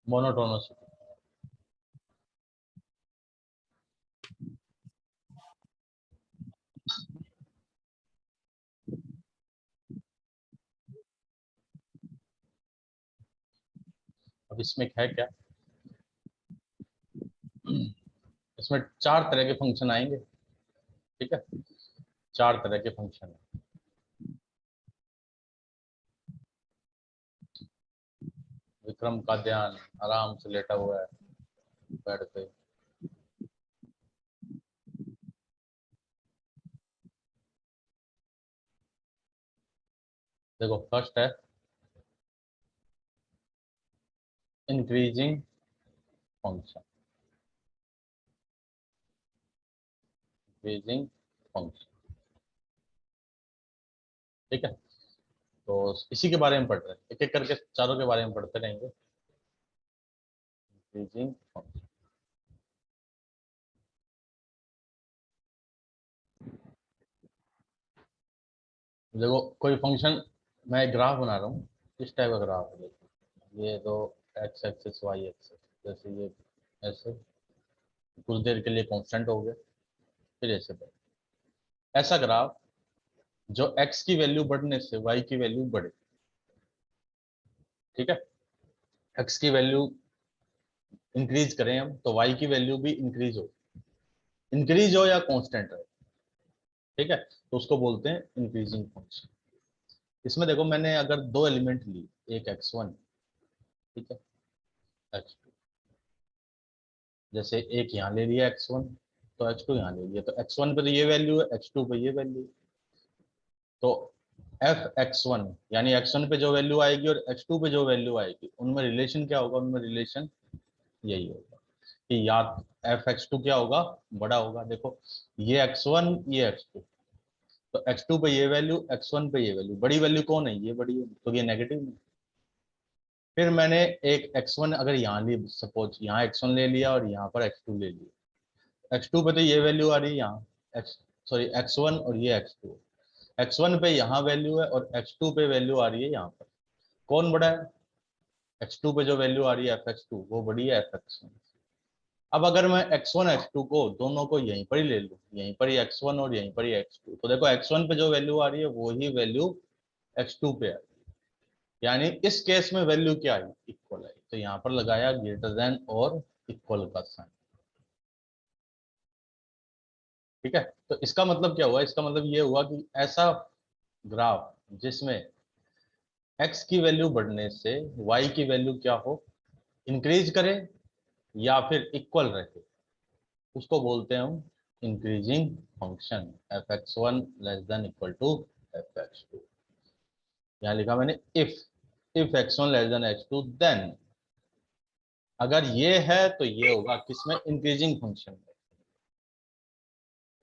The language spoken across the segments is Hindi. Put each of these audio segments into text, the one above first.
मोनोटोनोसिटी। अब इसमें है क्या, इसमें चार तरह के फंक्शन आएंगे। ठीक है, चार तरह के फंक्शन है। विक्रम का ध्यान आराम से लेटा हुआ है बेड पे। देखो फर्स्ट है इंक्रीजिंग फंक्शन। इंक्रीजिंग फंक्शन, ठीक है। तो इसी के बारे में पढ़ रहे हैं, एक एक करके चारों के बारे में पढ़ते रहेंगे। इंक्रीजिंग फंक्शन, देखो कोई फंक्शन, मैं ग्राफ बना रहा हूँ, इस टाइप का ग्राफ है। देखो ये दो एक्स एक्सिस वाई एक्सिस, जैसे ये ऐसे कुछ देर के लिए कांस्टेंट हो गए, फिर ऐसे बढ़े। ऐसा ग्राफ जो x की वैल्यू बढ़ने से y की वैल्यू बढ़े। ठीक है, x की वैल्यू इंक्रीज करें हम तो y की वैल्यू भी इंक्रीज हो या कांस्टेंट रहे। ठीक है, तो उसको बोलते हैं इंक्रीजिंग फंक्शन। इसमें देखो मैंने अगर दो एलिमेंट ली, एक x1, ठीक है, x2, जैसे एक यहाँ ले लिया x1, तो x2 यहाँ ले लिया, तो x1 पे तो ये वैल्यू है, x2 पे ये वैल्यू है। तो एफ एक्स वन यानी x1 पे जो वैल्यू आएगी और x2 पे जो वैल्यू आएगी, उनमें रिलेशन क्या होगा, उनमें रिलेशन यही होगा कि या एफ एक्स टू क्या होगा, बड़ा होगा। देखो ये x1 ये x2, तो x2 पे ये वैल्यू, x1 पे ये वैल्यू, बड़ी वैल्यू कौन है, ये बड़ी है, तो ये नेगेटिव है। फिर मैंने एक x1 अगर यहाँ ली, सपोज यहाँ x1 ले लिया और यहाँ पर x2 ले लिया, x2 पे तो ये वैल्यू आ रही है यहाँ, x सॉरी x1 और ये x2, x1 पे यहाँ वैल्यू है और x2 पे वैल्यू आ रही है यहाँ पर, कौन बड़ा है, x2 पे जो वैल्यू आ रही है fx2 वो बड़ी है fx1। अब अगर मैं x1 x2 को दोनों को यहीं पर ही ले लूं, यहीं पर ही x1 और यहीं पर ही x2, तो देखो x1 पे जो वैल्यू आ रही है वो ही वैल्यू x2 पे आ रही है, यानी इस केस में वैल्यू क्या आई, इक्वल आई, तो यहाँ पर लगाया ग्रेटर देन और इक्वल का साइन। ठीक है, तो इसका मतलब क्या हुआ, इसका मतलब ये हुआ कि ऐसा ग्राफ जिसमें x की वैल्यू बढ़ने से y की वैल्यू क्या हो, इंक्रीज करे या फिर इक्वल रहे, उसको बोलते हैं हम increasing function. F x one less than equal to f x two. यहाँ लिखा मैंने if x one less than x two, then अगर ये है तो ये होगा किसमें, इंक्रीजिंग फंक्शन में।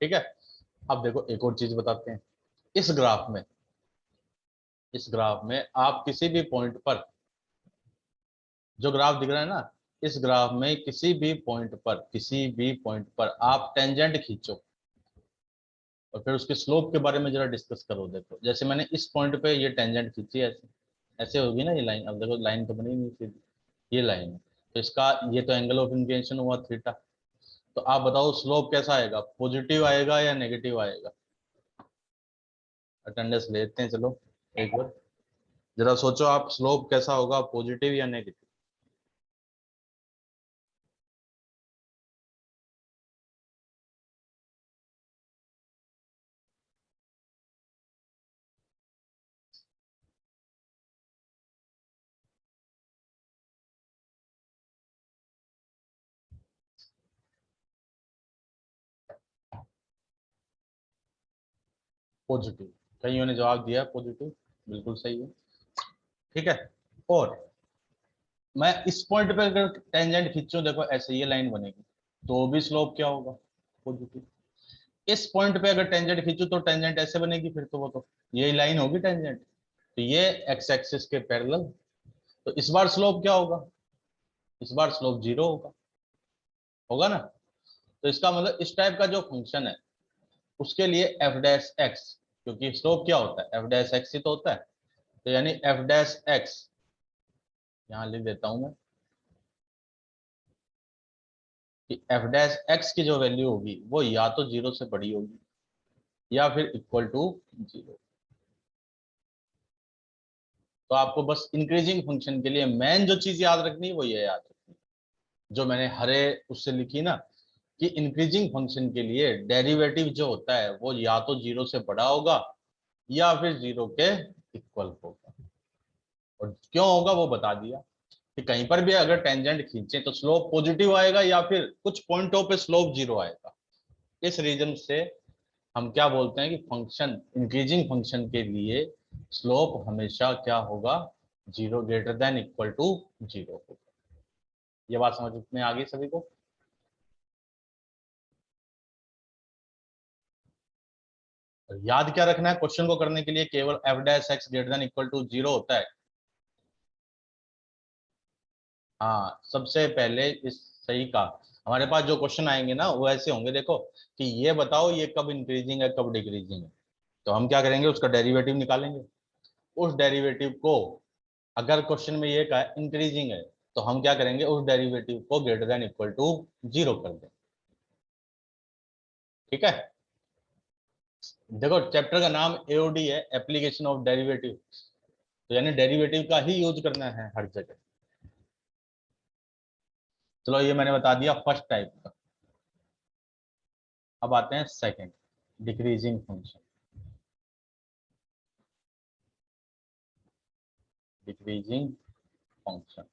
ठीक है, अब देखो एक और चीज बताते हैं। इस ग्राफ में आप किसी भी पॉइंट पर, जो ग्राफ दिख रहा है ना, इस ग्राफ में किसी भी पॉइंट पर आप टेंजेंट खींचो और फिर उसके स्लोप के बारे में जरा डिस्कस करो। देखो जैसे मैंने इस पॉइंट पे ये टेंजेंट खींची, ऐसे ऐसे होगी ना ये लाइन। अब देखो लाइन तो बनी नहीं सीधी, ये लाइन है, तो इसका ये तो एंगल ऑफ इंक्लिनेशन हुआ थीटा। तो आप बताओ स्लोप कैसा आएगा, पॉजिटिव आएगा या नेगेटिव आएगा। अटेंडेंस लेते हैं चलो एक बार, जरा सोचो आप, स्लोप कैसा होगा, पॉजिटिव या नेगेटिव। पॉजिटिव, कईयों ने जवाब दिया पॉजिटिव, बिल्कुल सही है। ठीक है, और मैं इस पॉइंट पे अगर टेंजेंट खींचूं, देखो ऐसे ये लाइन बनेगी, तो भी स्लोप क्या होगा, पॉजिटिव। इस पॉइंट पे अगर टेंजेंट खींचूं तो टेंजेंट ऐसे बनेगी, फिर तो वो तो यही लाइन होगी टेंजेंट, तो ये एक्स एक्सिस के पैरेलल, तो इस बार स्लोप क्या होगा, इस बार स्लोप जीरो होगा, होगा ना। तो इसका मतलब इस टाइप का जो फंक्शन है उसके लिए एफ डैश एक्स, क्योंकि स्लोप क्या होता है, एफ डैश एक्स ही तो होता है, तो यानी एफ डैश एक्स यहाँ लिख देता हूं मैं, कि एफ डैश एक्स की जो वैल्यू होगी वो या तो जीरो से बड़ी होगी या फिर इक्वल टू जीरो। तो आपको बस इंक्रीजिंग फंक्शन के लिए मेन जो चीज याद रखनी है वो ये याद रखनी है जो मैंने हरे उससे लिखी ना, कि इंक्रीजिंग फंक्शन के लिए डेरिवेटिव जो होता है वो या तो जीरो से बड़ा होगा या फिर जीरो के इक्वल होगा। और क्यों होगा वो बता दिया कि कहीं पर भी अगर टेंजेंट खींचे तो स्लोप पॉजिटिव आएगा या फिर कुछ पॉइंटों पे स्लोप जीरो आएगा। इस रीजन से हम क्या बोलते हैं कि फंक्शन इंक्रीजिंग फंक्शन के लिए स्लोप हमेशा क्या होगा, zero greater than equal to zero होगा। ये बात समझ में आ गई सभी को? याद क्या रखना है क्वेश्चन को करने के लिए, केवल f dash x greater than equal to zero होता है। हाँ, सबसे पहले इस सही का हमारे पास जो क्वेश्चन आएंगे ना वो ऐसे होंगे, देखो कि ये बताओ ये कब इंक्रीजिंग है कब डिक्रीजिंग है। तो हम क्या करेंगे, उसका डेरिवेटिव निकालेंगे। उस डेरिवेटिव को अगर क्वेश्चन में ये कहा इंक्रीजिंग है तो हम क्या करेंगे, उस डेरिवेटिव को greater than equal to zero कर दें। ठीक है, देखो चैप्टर का नाम एओडी है, एप्लीकेशन ऑफ डेरिवेटिव। तो यानी डेरिवेटिव का ही यूज करना है हर जगह। चलो ये मैंने बता दिया फर्स्ट टाइप का। अब आते हैं second, decreasing function. Decreasing function,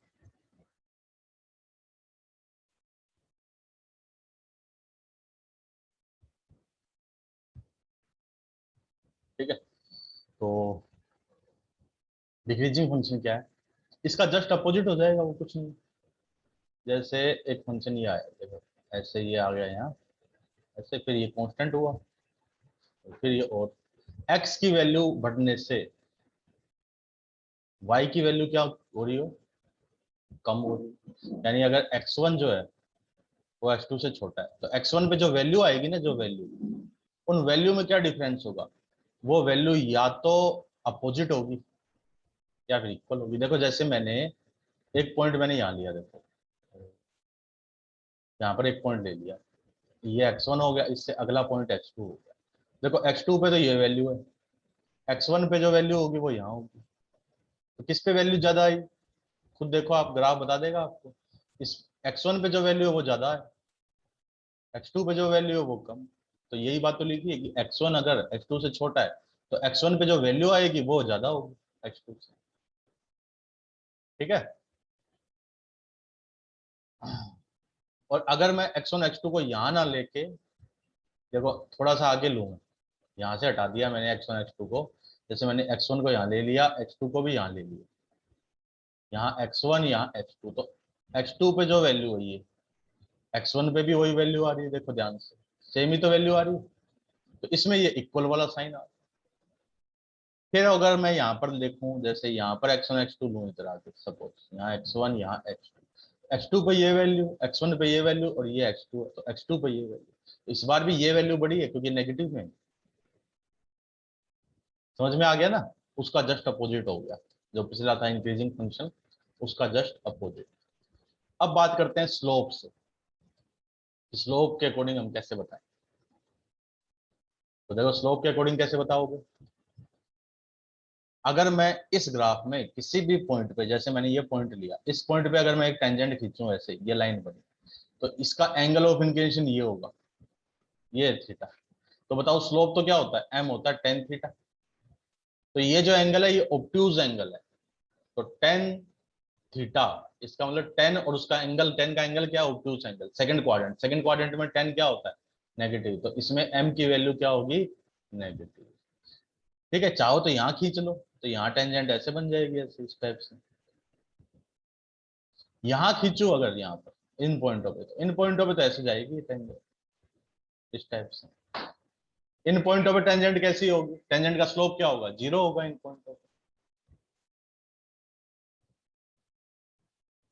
ठीक है। तो डिक्रीजिंग फंक्शन क्या है, इसका जस्ट अपोजिट हो जाएगा, वो कुछ नहीं। जैसे एक फंक्शन ये आया, देखो ऐसे ये आ गया यहाँ, ऐसे फिर ये कांस्टेंट हुआ, फिर ये और x की वैल्यू बढ़ने से y की वैल्यू क्या हो रही हो, कम हो रही। यानी अगर x1 जो है वो x2 से छोटा है तो x1 पे जो वैल्यू आएगी ना, जो वैल्यू, उन वैल्यू में क्या डिफरेंस होगा, वो वैल्यू या तो अपोजिट होगी या फिर इक्वल होगी। देखो जैसे मैंने एक पॉइंट मैंने यहाँ लिया, देखो यहाँ पर एक पॉइंट ले लिया, ये x1 हो गया, इससे अगला पॉइंट x2 हो गया। देखो x2 पे तो ये वैल्यू है, x1 पे जो वैल्यू होगी वो यहाँ होगी। तो किस पे वैल्यू ज्यादा आई, खुद देखो आप, ग्राफ बता देगा आपको। इस x1 पे जो वैल्यू है वो ज्यादा है, x2 पे जो वैल्यू है वो कम। तो यही बात तो लिखी है कि x1 अगर x2 से छोटा है तो x1 पे जो वैल्यू आएगी वो ज्यादा होगी x2 से। ठीक है, और अगर मैं x1 x2 को यहाँ ना लेके, देखो थोड़ा सा आगे लूँ, यहाँ से हटा दिया मैंने x1 x2 को, जैसे मैंने x1 को यहाँ ले लिया, x2 को भी यहाँ ले लिया, यहाँ x1 यहाँ x2, तो x2 पे जो वैल्यू है ये x1 पे भी वही वैल्यू आ रही है, देखो ध्यान से, सेम ही तो वैल्यू आ रही है। तो इसमें ये इक्वल वाला साइन आ रहा है। फिर अगर मैं यहाँ पर देखूं, जैसे यहाँ पर x1 x2 लूँ, इधर आके सपोज यहाँ x1 यहाँ x2, x2 पे ये वैल्यू, x1 पे ये वैल्यू और ये x2 है, तो x2 पे ये वैल्यू, इस बार भी ये वैल्यू बड़ी है क्योंकि नेगेटिव में है। समझ में आ गया ना, उसका जस्ट अपोजिट हो गया, जो पिछला था इंक्रीजिंग फंक्शन उसका जस्ट अपोजिट। अब बात करते हैं स्लोप से, स्लोप के अकॉर्डिंग हम कैसे बताएं। तो देखो स्लोप के अकॉर्डिंग कैसे बताओगे, अगर मैं इस ग्राफ में किसी भी पॉइंट पे, जैसे मैंने ये पॉइंट लिया, इस पॉइंट पे अगर मैं एक टेंजेंट खींचूं, ऐसे ये लाइन बनी, तो इसका एंगल ऑफ इंक्लिनेशन ये होगा, ये थीटा। तो बताओ स्लोप तो क्या होता है, एम होता है टेन थीटा। तो ये जो एंगल है ये ऑब्ट्यूज एंगल है, तो टेन थीटा, इसका मतलब टेन और उसका एंगल, टेन का एंगल क्या, obtuse angle, second quadrant, second quadrant में टेन क्या होता है, नेगेटिव, तो इसमें एम की वैल्यू क्या होगी, नेगेटिव। ठीक है, चाहो तो यहाँ खींच लो, तो यहाँ टेंजेंट ऐसे बन जाएगी, ऐसे इस टाइप से। यहाँ खींचो अगर यहाँ पर इन पॉइंटों पे, तो इन पॉइंटों पे तो ऐसे जाएगी टेंजेंट, इस टाइप से। इन पॉइंटों पे टेंजेंट कैसी होगी, टेंजेंट का स्लोप क्या होगा, जीरो होगा इन पॉइंटों पे।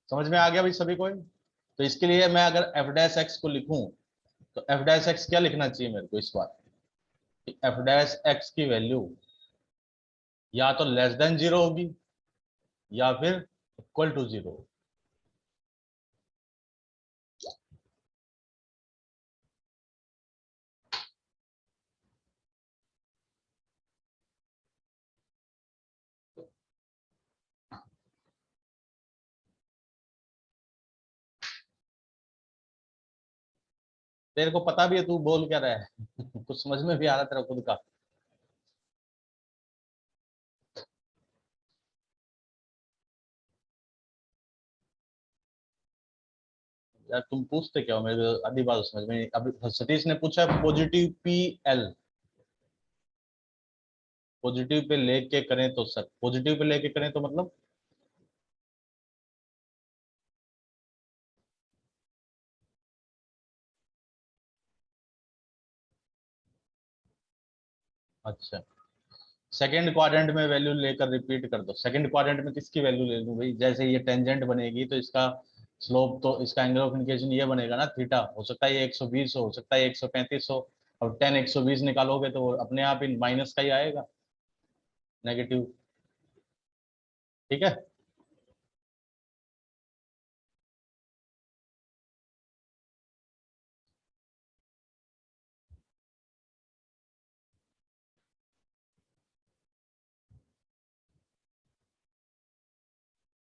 समझ में आ गया भाई सभी को? तो इसके लिए मैं अगर एफ डैश एक्स को लिखूं, तो एफ डैश एक्स क्या लिखना चाहिए मेरे को इस बार, एफ डैश एक्स की वैल्यू या तो लेस देन जीरो होगी या फिर इक्वल टू जीरो। तेरे को पता भी है तू बोल क्या रहा है कुछ समझ में भी आ रहा है तेरा खुद का? यार तुम पूछते क्या हो मेरे को आधी बात समझ में नहीं। अभी सतीश ने पूछा positive P L, positive pay लेके करें तो सर, पॉजिटिव पे लेके करें तो मतलब अच्छा सेकंड क्वाड्रेंट में वैल्यू लेकर रिपीट कर दो। सेकंड क्वाड्रेंट में किसकी वैल्यू ले लूं भाई? जैसे ये टेंजेंट बनेगी तो इसका स्लोप, तो इसका एंगल ऑफ इंक्लिनेशन ये बनेगा ना थीटा। हो सकता है ये 120 हो सकता है 135 हो। अब 10 120 निकालोगे तो वो अपने आप ही माइनस का ही आएगा, नेगेटिव। ठीक है।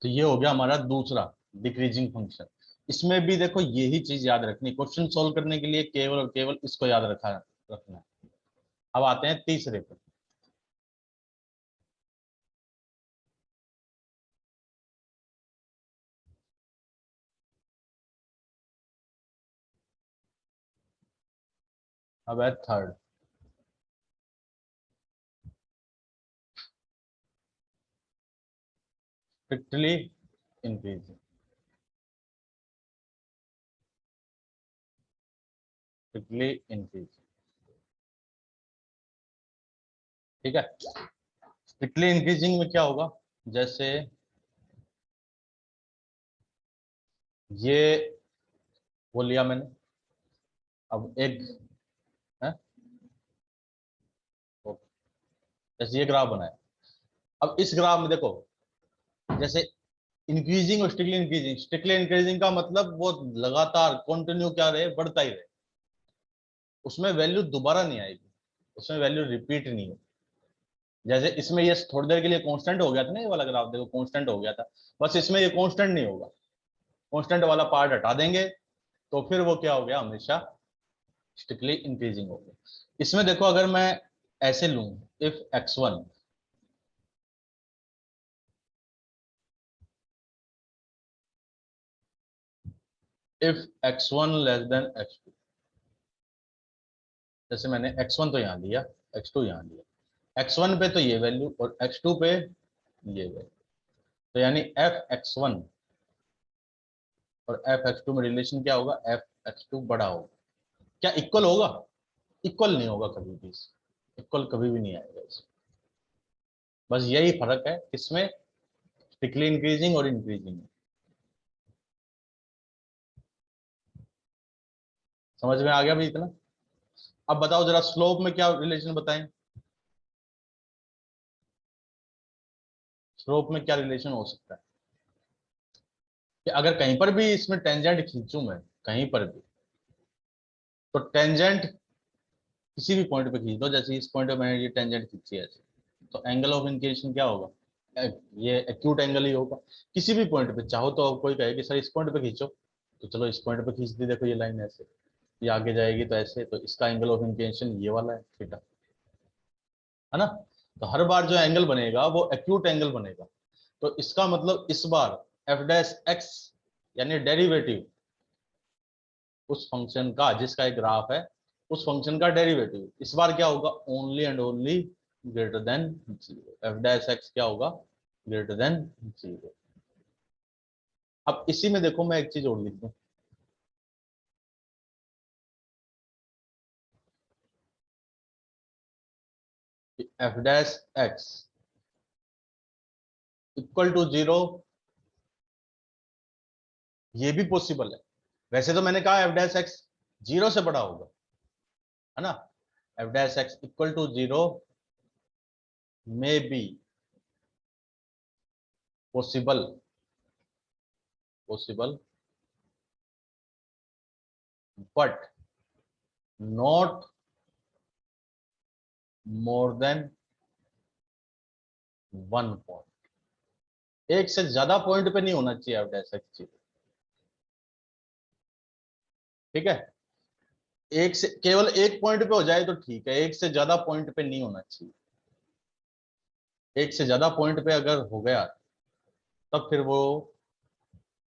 तो ये हो गया हमारा दूसरा डिक्रीजिंग फंक्शन। इसमें भी देखो यही चीज याद रखनी, क्वेश्चन सोल्व करने के लिए केवल और केवल इसको याद रखना है। अब आते हैं तीसरे पर। अब है third, strictly increasing. Strictly increasing. ठीक है। स्ट्रिक्टली इंक्रीजिंग में क्या होगा? जैसे ये वो लिया मैंने, अब एक है, तो जैसे ये ग्राफ बनाया। अब इस ग्राफ में देखो, जैसे इंक्रीजिंग और स्ट्रिक्टली इंक्रीजिंग, स्ट्रिक्टली इंक्रीजिंग का मतलब वो लगातार कंटिन्यू क्या रहे, बढ़ता ही रहे, उसमें वैल्यू दोबारा नहीं आएगी, उसमें वैल्यू रिपीट नहीं होगी। जैसे इसमें ये थोड़ी देर के लिए कांस्टेंट हो गया था ना, ये वाला ग्राफ देखो कांस्टेंट हो गया था, बस इसमें ये कांस्टेंट नहीं होगा। कांस्टेंट वाला पार्ट हटा देंगे तो फिर वो क्या हो गया, हमेशा स्ट्रिक्टली इंक्रीजिंग हो गया। इसमें देखो अगर मैं ऐसे लूं, if x1, if x1 less than x2, जैसे मैंने x1 तो यहाँ लिया, x2 यहाँ लिया, x1 पे तो ये वैल्यू और x2 पे ये वैल्यू, तो यानी एफ एक्स वन और एफ एक्स टू में रिलेशन क्या होगा, एफ एक्स टू बड़ा होगा। क्या इक्वल होगा? इक्वल नहीं होगा कभी भी, इक्वल कभी भी नहीं आएगा इसमें। बस यही फर्क है इसमें, स्ट्रिक्टली इंक्रीजिंग और इंक्रीजिंग। समझ में आ गया भाई इतना? अब बताओ जरा स्लोप में क्या रिलेशन बताएं, स्लोप में क्या रिलेशन हो सकता है? कि अगर कहीं पर भी इसमें टेंजेंट खींचूं मैं, कहीं पर भी, तो टेंजेंट किसी भी पॉइंट पे खींच दो, जैसे इस पॉइंट पे मैंने ये टेंजेंट खींची है ऐसे, तो एंगल ऑफ इंक्लिनेशन क्या होगा, ये एक्यूट एंगल ही होगा। किसी भी पॉइंट पे चाहो तो कोई कहे कि सर इस पॉइंट पे खींचो, तो चलो इस पॉइंट पे खींच दी, देखो ये लाइन ऐसे, ये आगे जाएगी तो ऐसे, तो इसका एंगल ऑफ इंक्लिनेशन ये वाला है थीटा, है ना? तो हर बार जो एंगल बनेगा वो एक्यूट एंगल बनेगा। तो इसका मतलब इस बार एफ डैश एक्स यानी डेरिवेटिव उस फंक्शन का जिसका एक ग्राफ है, उस फंक्शन का डेरिवेटिव इस बार क्या होगा, only and only greater than zero. F dash x क्या होगा, ग्रेटर देन जीरो। अब इसी में देखो मैं एक चीज और लिख दूं, f dash x equal to zero, ये भी पॉसिबल है। वैसे तो मैंने कहा एफ डैश एक्स जीरो से बड़ा होगा, है ना? F dash x equal to zero may be possible, possible but not more than one point. एक से ज्यादा पॉइंट पे नहीं होना चाहिए एफ डैश एक्स जीरो। ठीक है। एक से केवल एक पॉइंट पे हो जाए तो ठीक है, एक से ज्यादा पॉइंट पे नहीं होना चाहिए। एक से ज्यादा पॉइंट पे अगर हो गया तब फिर वो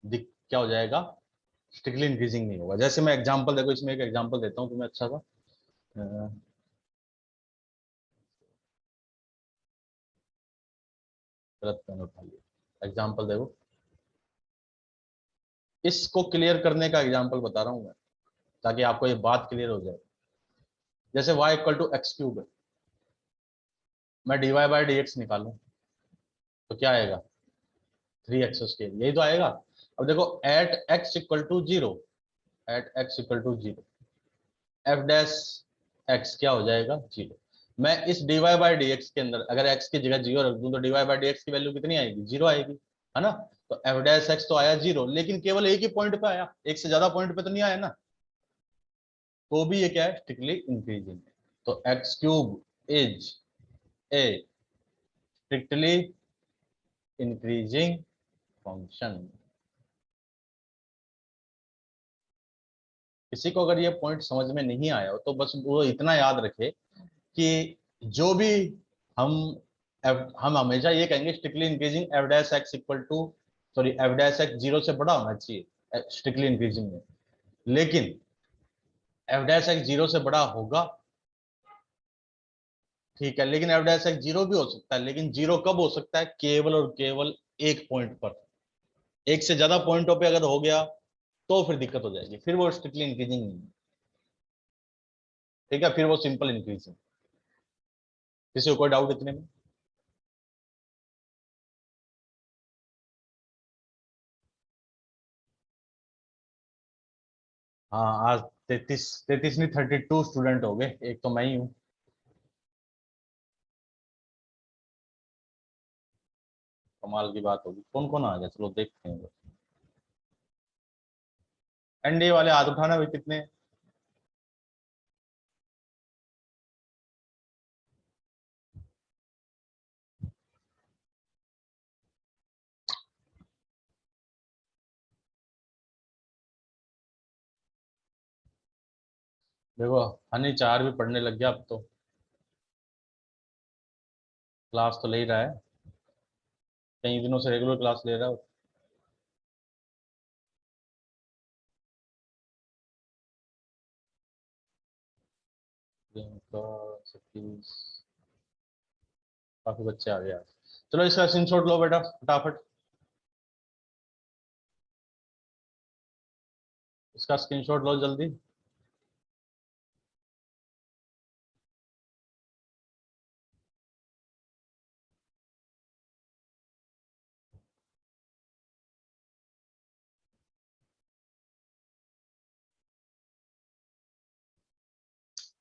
क्या हो जाएगा, स्ट्रिक्टली इंक्रीजिंग नहीं होगा। जैसे मैं एग्जांपल देखो, इसमें एक एग्जांपल देता हूँ तुम्हें अच्छा सा। गलत पेन उठा लिया, एग्जांपल देखो, इसको क्लियर करने का एग्जांपल बता रहा हूँ मैं, ताकि आपको ये बात क्लियर हो जाए। जैसे y equal to x cube है, मैं dy बाई डी एक्स निकालूं तो क्या आएगा, 3x स्क्वायर, यही तो आएगा। अब देखो at x equal to zero, at x equal to zero, f dash x क्या हो जाएगा, जीरो। मैं इस dy बाई डी एक्स के अंदर अगर x की जगह जीरो रख दूं तो dy बाई डी एक्स की वैल्यू कितनी आएगी, जीरो आएगी, है ना। तो एफ डैश एक्स तो आया जीरो, लेकिन केवल एक ही पॉइंट पे आया, एक से ज्यादा पॉइंट पे तो नहीं आया ना, तो भी ये क्या है, स्ट्रिक्टली इंक्रीजिंग है। तो x cube is a strictly increasing function. किसी को अगर ये पॉइंट समझ में नहीं आया हो तो बस वो इतना याद रखे कि जो भी हम हम हमेशा ये कहेंगे strictly increasing f dash x equal to, sorry f dash x zero से बड़ा होना चाहिए स्ट्रिक्टली इंक्रीजिंग में, लेकिन एफ डैश एक्स जीरो से बड़ा होगा, ठीक है, लेकिन एफ डैश एक्स जीरो भी हो सकता है, लेकिन जीरो कब हो सकता है, केवल और केवल एक पॉइंट पर। एक से ज्यादा पॉइंटों पे अगर हो गया तो फिर दिक्कत हो जाएगी, फिर वो स्ट्रिक्टली इंक्रीजिंग नहीं है, ठीक है, फिर वो सिंपल इंक्रीजिंग। किसी को कोई डाउट इतने में। हाँ आज 33 नहीं 32 स्टूडेंट हो गए, एक तो मैं ही हूँ। कमाल की बात होगी, कौन कौन आ गया, चलो देखते हैं। एनडीए वाले हाथ उठाना भी कितने। देखो हनी चार भी पढ़ने लग गया अब तो, क्लास तो ले ही रहा है, कई दिनों से रेगुलर क्लास ले रहा है। प्रियंका, सतीश, काफी बच्चे आ गए आज। चलो इसका स्क्रीनशॉट लो बेटा फटाफट, इसका स्क्रीनशॉट लो जल्दी।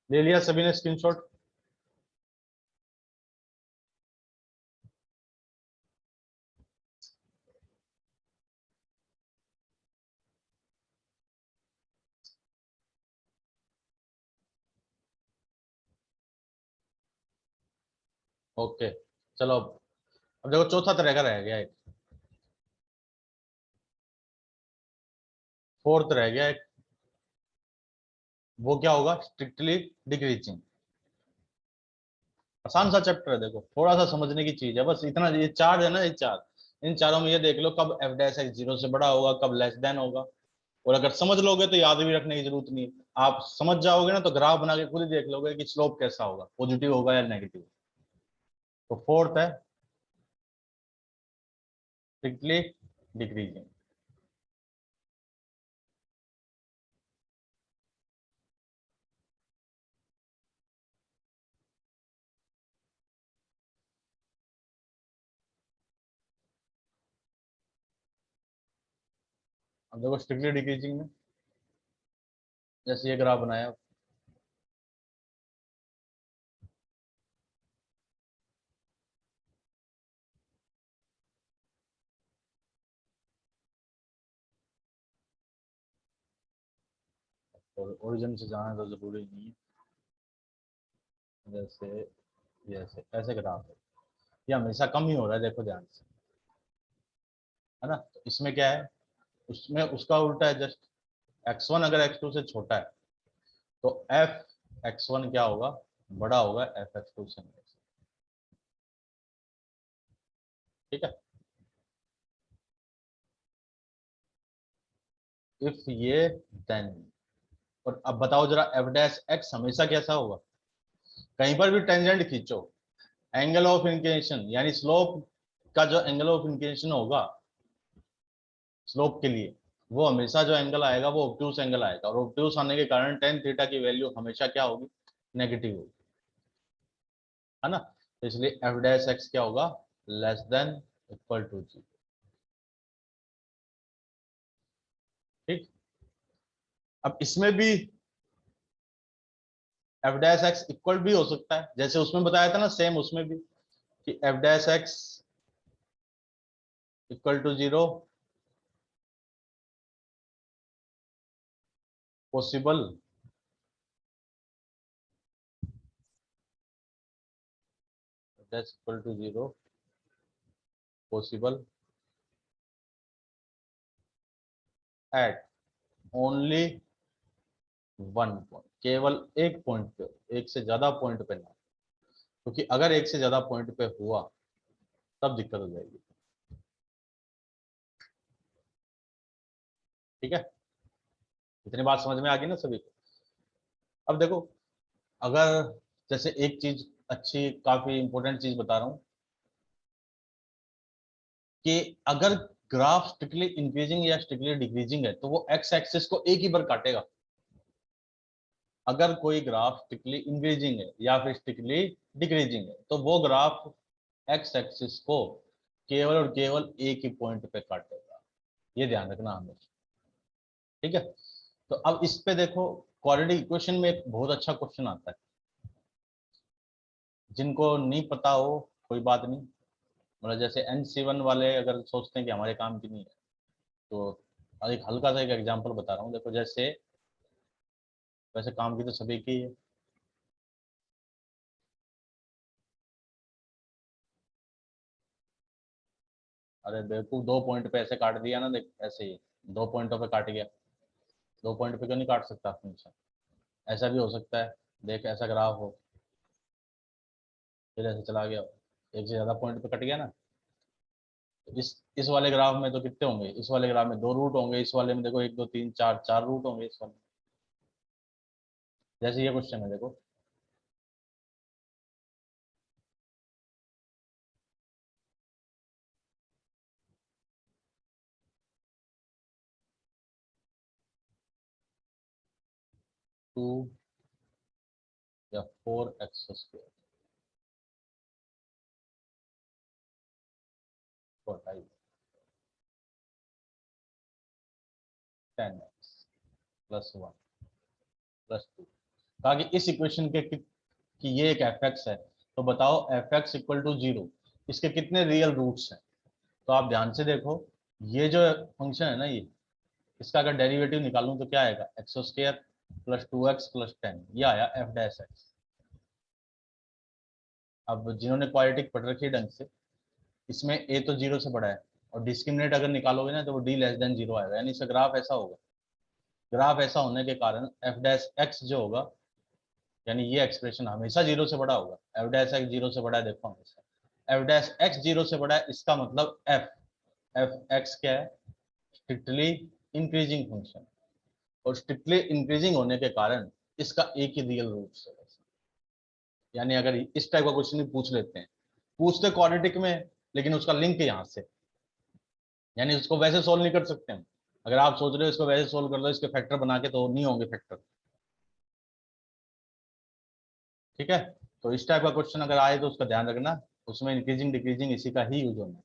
ले लिया सभी ने स्क्रीनशॉट। ओके चलो, अब देखो चौथा तरह का रह गया एक, फोर्थ रह गया एक, वो क्या होगा, स्ट्रिक्टली डिक्रीजिंग। आसान सा चैप्टर है, देखो थोड़ा सा समझने की चीज है बस इतना, ये चार है ना, ये चार, इन चारों में ये देख लो कब एफ डैश एक्स जीरो से बड़ा होगा, कब लेस देन होगा। और अगर समझ लोगे तो याद भी रखने की जरूरत नहीं है, आप समझ जाओगे ना तो ग्राफ बना के खुद ही देख लोगे कि स्लोप कैसा होगा, पॉजिटिव होगा या नेगेटिव। तो फोर्थ है स्ट्रिक्टली डिक्रीजिंग। अब देखो स्ट्रिक्टली डिक्रीजिंग में जैसे ये ग्राफ बनाया, और ओरिजिन से जाना तो जरूरी नहीं है, जैसे जैसे ऐसे ग्राफ है, ये हमेशा कम ही हो रहा है, देखो ध्यान से, है ना। तो इसमें क्या है, उसमें उसका उल्टा है जस्ट, x1 अगर x2 से छोटा है तो एफ एक्स वन क्या होगा, बड़ा होगा एफ एक्स टू से। ठीक है, इफ ये देन। और अब बताओ जरा एफ डैश एक्स हमेशा कैसा होगा, कहीं पर भी टेंजेंट खींचो, एंगल ऑफ इंक्लिनेशन यानी स्लोप का जो एंगल ऑफ इंक्लिनेशन होगा स्लोप के लिए, वो हमेशा जो एंगल आएगा वो ऑब्ट्यूस एंगल आएगा, और ऑब्ट्यूस आने के कारण टेन थीटा की वैल्यू हमेशा क्या होगी, नेगेटिव होगी, है ना। तो इसलिए एफ डैश एक्स क्या होगा, लेस देन इक्वल टू जी। ठीक, अब इसमें भी एफ डैश एक्स इक्वल भी हो सकता है, जैसे उसमें बताया था ना, सेम उसमें भी कि f dash x equal to zero possible, dash equal to zero possible at only one point, केवल एक पॉइंट पे, एक से ज्यादा पॉइंट पे ना, क्योंकि अगर एक से ज्यादा पॉइंट पे हुआ तब दिक्कत हो जाएगी। ठीक है, इतनी बात समझ में आ गई ना सभी को। अब देखो, अगर जैसे एक चीज अच्छी, काफी इंपॉर्टेंट चीज बता रहा हूं कि अगर ग्राफ स्ट्रिक्टली इंक्रीजिंग या स्ट्रिक्टली डिक्रीजिंग है तो वो एक्स एक्सिस को एक ही बार काटेगा। अगर कोई ग्राफ स्ट्रिक्टली इंक्रीजिंग है या फिर स्ट्रिक्टली डिक्रीजिंग है तो वो ग्राफ एक्स एक्सिस को केवल और केवल एक ही पॉइंट पे काटेगा, ये ध्यान रखना हमेशा। ठीक है, तो अब इस पे देखो, क्वाड्रेटिक इक्वेशन में एक बहुत अच्छा क्वेश्चन आता है, जिनको नहीं पता हो कोई बात नहीं, मतलब जैसे NC1 वाले अगर सोचते हैं कि हमारे काम की नहीं है, तो एक हल्का सा एक एग्जांपल बता रहा हूँ। देखो जैसे, वैसे काम की तो सभी की है, अरे बेवकूफ, दो पॉइंट पे ऐसे काट दिया ना, देख ऐसे ही दो पॉइंटों पे काट गया, दो पॉइंट पे क्यों नहीं काट सकता फंक्शन, ऐसा भी हो सकता है। देख ऐसा ग्राफ हो, फिर ऐसे चला गया, एक से ज्यादा पॉइंट पे कट गया ना। तो इस वाले ग्राफ में तो कितने होंगे, इस वाले ग्राफ में दो रूट होंगे, इस वाले में देखो एक दो तीन चार, चार रूट होंगे इस वाले में। जैसे ये क्वेश्चन है देखो, 2 या 4x² four 10x plus one plus two, कहा कि इस इक्वेशन के कि ये एक एफ एक्स है, तो बताओ f x equal to zero, इसके कितने रियल रूट्स हैं। तो आप ध्यान से देखो, ये जो फंक्शन है ना, ये इसका अगर डेरिवेटिव निकालूं तो क्या आएगा, x square plus 2x plus 10, ये आया एफ डैश एक्स। अब जिन्होंने क्वाड्रेटिक पढ़ रखी है ढंग से, इसमें ए तो जीरो से बड़ा है, और डिस्क्रिमिनेट अगर निकालोगे ना तो वो डी लेस देन जीरो आएगा, यानी इसका ग्राफ ऐसा होगा। ग्राफ ऐसा होने के कारण एफ डैश एक्स जो होगा, यानी ये एक्सप्रेशन हमेशा जीरो से बड़ा होगा। एफ डैश एक्स जीरो से बड़ा है, देखो हमेशा एफ डैश एक्स जीरो से बड़ा है, इसका मतलब एफ एफ एक्स क्या है, स्ट्रिक्टली इंक्रीजिंग फंक्शन, और स्ट्रिक्टली इंक्रीजिंग होने के कारण इसका एक ही रियल रूट है। यानी अगर इस टाइप का क्वेश्चन भी पूछ लेते हैं, पूछते क्वाड्रेटिक में, लेकिन उसका लिंक यहाँ से, यानी उसको वैसे सोल्व नहीं कर सकते हम। अगर आप सोच रहे हो इसको वैसे सोल्व कर लो इसके फैक्टर बना के, तो नहीं होंगे फैक्टर। ठीक है, तो इस टाइप का क्वेश्चन अगर आए तो उसका ध्यान रखना, उसमें इंक्रीजिंग डिक्रीजिंग इसी का ही यूज होना है।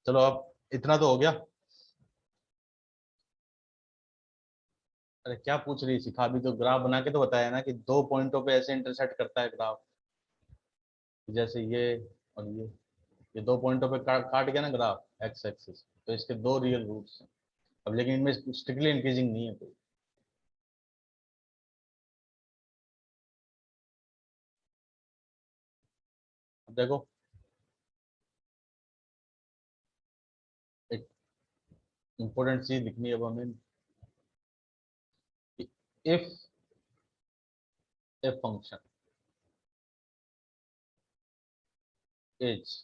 चलो अब इतना तो हो गया। अरे क्या पूछ रही है, सिखा भी तो, ग्राफ बना के तो बताया ना कि दो पॉइंटों पे ऐसे इंटरसेक्ट करता है ग्राफ, जैसे ये और ये दो पॉइंटों पे काट गया ना ग्राफ एक्स एक्सिस, तो इसके दो रियल रूट्स हैं। अब लेकिन इनमें स्ट्रिक्टली इंक्रीजिंग नहीं है कोई। देखो एक इंपॉर्टेंट चीज लिखनी है अब हमें, if a function is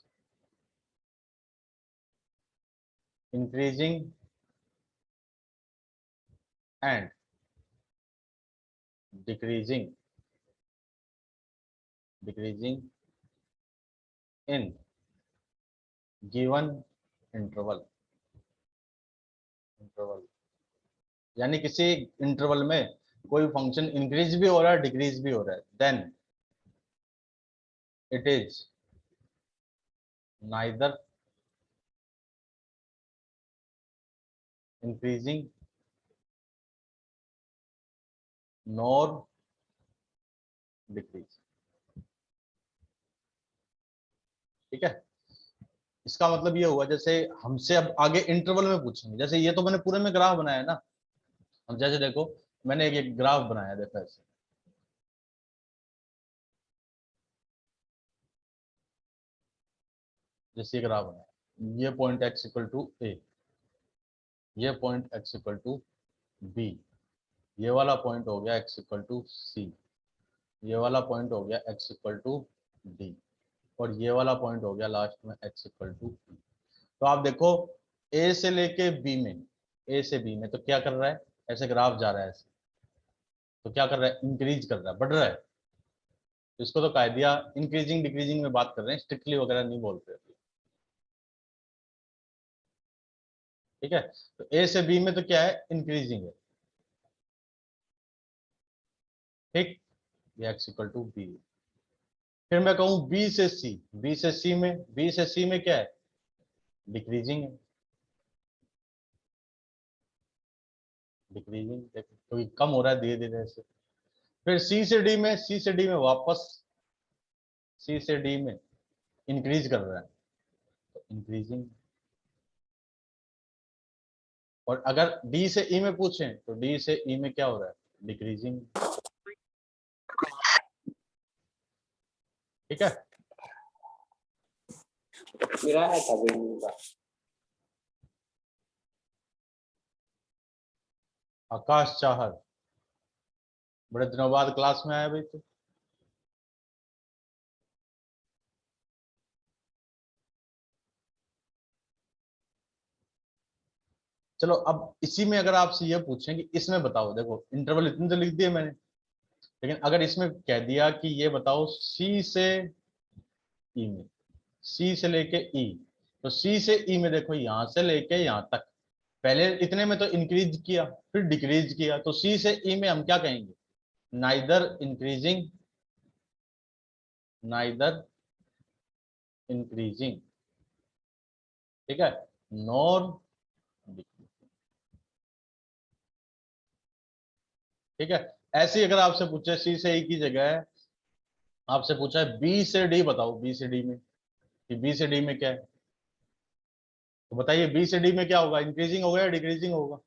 increasing and decreasing in given interval, यानी किसी इंटरवल में कोई फंक्शन इंक्रीज भी हो रहा है डिक्रीज भी हो रहा है, then it is neither increasing nor decrease. ठीक है, इसका मतलब ये हुआ जैसे हमसे अब आगे इंटरवल में पूछेंगे, जैसे ये तो मैंने पूरे में ग्राफ बनाया ना, अब जैसे देखो मैंने एक ग्राफ बनाया, देखो ऐसे, जैसे ये ग्राफ बनाया, ये point x equal to a, ये point x equal to b, ये वाला पॉइंट हो गया x इक्वल टू सी, ये वाला पॉइंट हो गया x इक्वल टू डी, और ये वाला पॉइंट हो गया लास्ट में x इक्वल टू ई। तो आप देखो ए से लेके बी में, ए से बी में तो क्या कर रहा है, ऐसे ग्राफ जा रहा है ऐसे, तो क्या कर रहा है, इंक्रीज कर रहा है, बढ़ रहा है। तो इसको तो कायदिया इंक्रीजिंग डिक्रीजिंग में बात कर रहे हैं, स्ट्रिक्टली वगैरह नहीं बोल रहे। ठीक है, तो ए से बी में तो क्या है, इंक्रीजिंग है। ठीक, ये एक्स इक्वल टू बी। फिर मैं कहूं बी से सी, बी से सी में, बी से सी में क्या है, डिक्रीजिंग है, डिक्रीजिंग देखो क्योंकि कम हो रहा है धीरे धीरे से। फिर सी से डी में, सी से डी में वापस, सी से डी में इंक्रीज कर रहा है, तो इंक्रीजिंग। और अगर डी से ई में पूछें तो डी से ई में क्या हो रहा है, डिक्रीजिंग। ठीक है, मेरा है था आकाश चाहर, बड़े दिनों बाद क्लास में आया भाई तो। चलो अब इसी में अगर आपसे ये पूछें कि इसमें बताओ, देखो इंटरवल इतने तो लिख दिए मैंने, लेकिन अगर इसमें कह दिया कि ये बताओ सी से ई में, सी से लेके ई, तो सी से ई में देखो यहां से लेके यहां तक, पहले इतने में तो इंक्रीज किया फिर डिक्रीज किया, तो सी से ई में हम क्या कहेंगे, नाइदर इंक्रीजिंग नाइदर इंक्रीजिंग, ठीक है, नॉर डिक्रीजिंग। ठीक है, ऐसे ही अगर आपसे पूछे सी से ई की जगह आपसे पूछा है बी से डी बताओ, बी से डी में, कि बी से डी में क्या है, तो बताइए बी से डी में क्या होगा, इंक्रीजिंग होगा या डिक्रीजिंग होगा।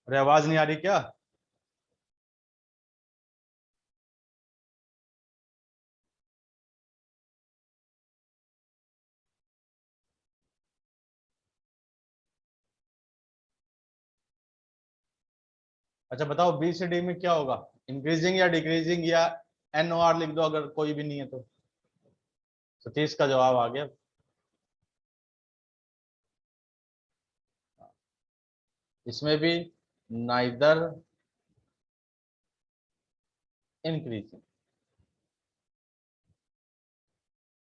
अरे आवाज नहीं आ रही क्या। अच्छा बताओ बी से डी में क्या होगा, इंक्रीजिंग या डिक्रीजिंग, या एन ओ आर लिख दो अगर कोई भी नहीं है तो। सतीश का जवाब आ गया। इसमें भी neither increasing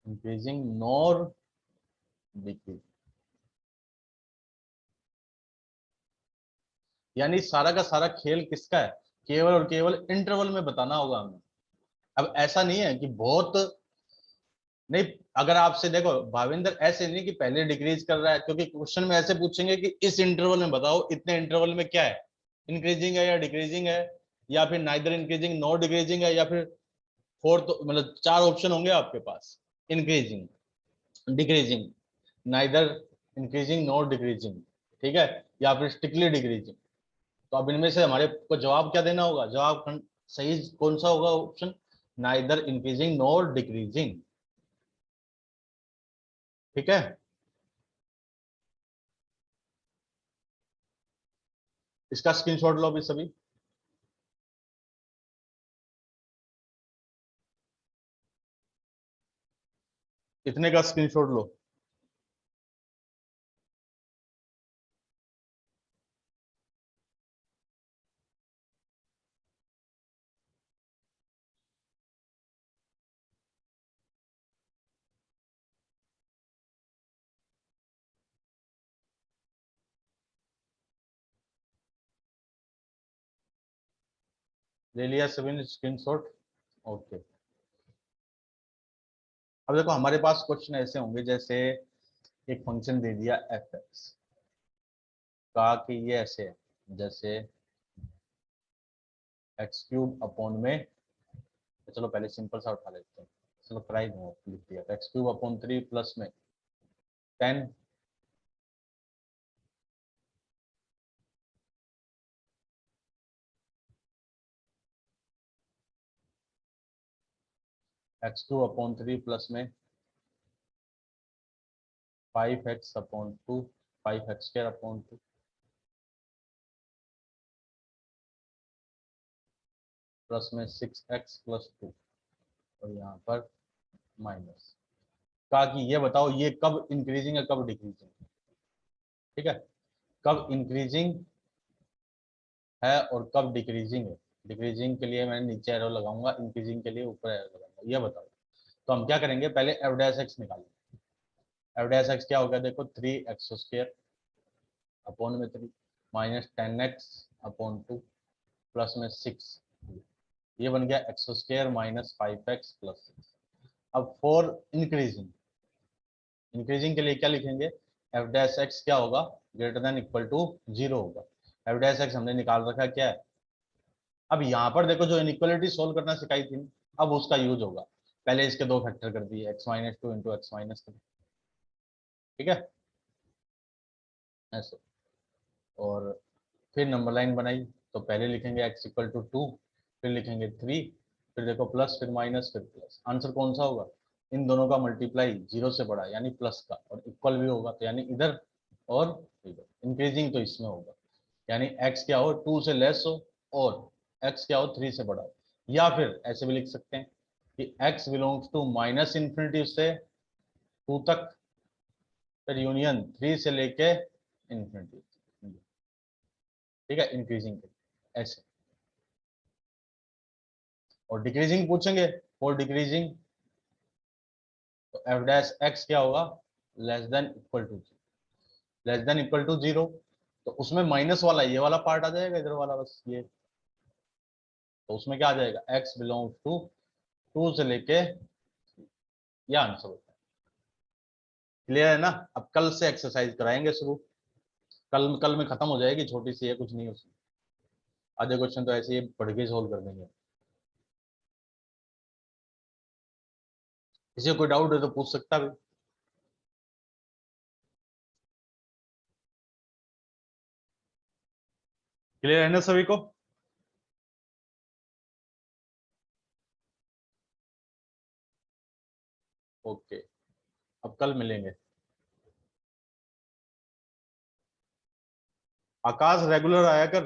increasing nor decreasing, यानी सारा का सारा खेल किसका है, केवल और केवल इंटरवल में बताना होगा हमें। अब ऐसा नहीं है कि बहुत नहीं, अगर आपसे देखो भाविंदर ऐसे नहीं कि पहले डिक्रीज कर रहा है, क्योंकि क्वेश्चन में ऐसे पूछेंगे कि इस इंटरवल में बताओ, इतने इंटरवल में क्या है, इंक्रीजिंग है या डिक्रीजिंग है, या फिर नाइदर इंक्रीजिंग नॉर डिक्रीजिंग है, या फिर फोर्थ, मतलब चार ऑप्शन होंगे आपके पास, increasing, decreasing, neither increasing not decreasing, ठीक है, या फिर स्ट्रिक्टली डिक्रीजिंग। तो अब इनमें से हमारे को जवाब क्या देना होगा, जवाब सही कौन सा होगा option, neither increasing nor decreasing, ठीक है। इसका स्क्रीनशॉट लो अभी सभी। इतने का स्क्रीनशॉट लो। ले लिया सभी ने स्क्रीनशॉट, ओके। अब देखो हमारे पास क्वेश्चन ऐसे होंगे, जैसे एक फंक्शन दे दिया एफ एक्स, कहा कि ये ऐसे है, जैसे एक्स क्यूब अपॉन में, चलो पहले सिंपल सा उठा लेते हैं, चलो प्राइम हो लिख दिया, एक्स क्यूब अपॉन 3 प्लस में 10 एक्स क्यूब अपॉन 3 प्लस में 5x upon 2, 5x square upon 2 plus में 6x प्लस 2, और यहाँ पर माइनस। कहा कि ये बताओ ये कब इंक्रीजिंग है कब डिक्रीजिंग, ठीक है, कब इंक्रीजिंग है और कब डिक्रीजिंग है। डिक्रीजिंग के लिए मैं नीचे एरो लगाऊंगा, इंक्रीजिंग के लिए ऊपर एरो लगाऊंगा, ये बताओ। तो हम क्या करेंगे, पहले एफ डैश एक्स निकालेंगे। एफ डैश एक्स क्या हो गया, देखो 3x स्क्वायर अपॉन में 3 माइनस 10x अपॉन 2 प्लस में 6, ये बन गया x square minus 5x plus 6। अब फॉर इंक्रीजिंग, इंक्रीजिंग के लिए क्या लिखेंगे, एफ डैश एक्स क्या होगा, ग्रेटर देन इक्वल टू 0 होगा। एफ डैश एक्स हमने निकाल रखा क्या है। अब यहाँ पर देखो जो इनइक्वालिटी सोल्व करना सिखाई थी, अब उसका यूज होगा। पहले इसके दो फैक्टर कर दिए, x minus 2 into x minus 3, ठीक है, ऐसे। और फिर नंबर लाइन बनाई, तो पहले लिखेंगे x इक्वल टू 2, फिर लिखेंगे 3, फिर देखो प्लस फिर माइनस फिर प्लस, आंसर कौन सा होगा, इन दोनों का मल्टीप्लाई 0 से बड़ा यानी प्लस का, और इक्वल भी होगा तो यानी इधर और इधर, इंक्रीजिंग तो इसमें होगा, यानी x क्या हो 2 से लेस हो और x क्या हो 3 से बड़ा हो। या फिर ऐसे भी लिख सकते हैं कि x belongs to minus infinity से 2 तक, फिर यूनियन 3 से लेके इन्फिनिटी, ठीक है, इंक्रीजिंग ऐसे। और डिक्रीजिंग पूछेंगे, फॉर डिक्रीजिंग तो एफ डैश एक्स क्या होगा, less than equal to, less than equal to 0, तो उसमें माइनस वाला ये वाला पार्ट आ जाएगा, इधर वाला बस ये, तो उसमें क्या आ जाएगा, x बिलोंग्स टू 2 से लेके, ये आंसर होता है। क्लियर है ना। अब कल से एक्सरसाइज कराएंगे शुरू, कल कल में खत्म हो जाएगी, छोटी सी है, कुछ नहीं उसमें, आधे क्वेश्चन तो ऐसे ही पढ़ के सोल्व कर देंगे। किसी को कोई डाउट है तो पूछ सकता भी। क्लियर है ना सभी को। ओके, अब कल मिलेंगे। आकाश रेगुलर आया कर।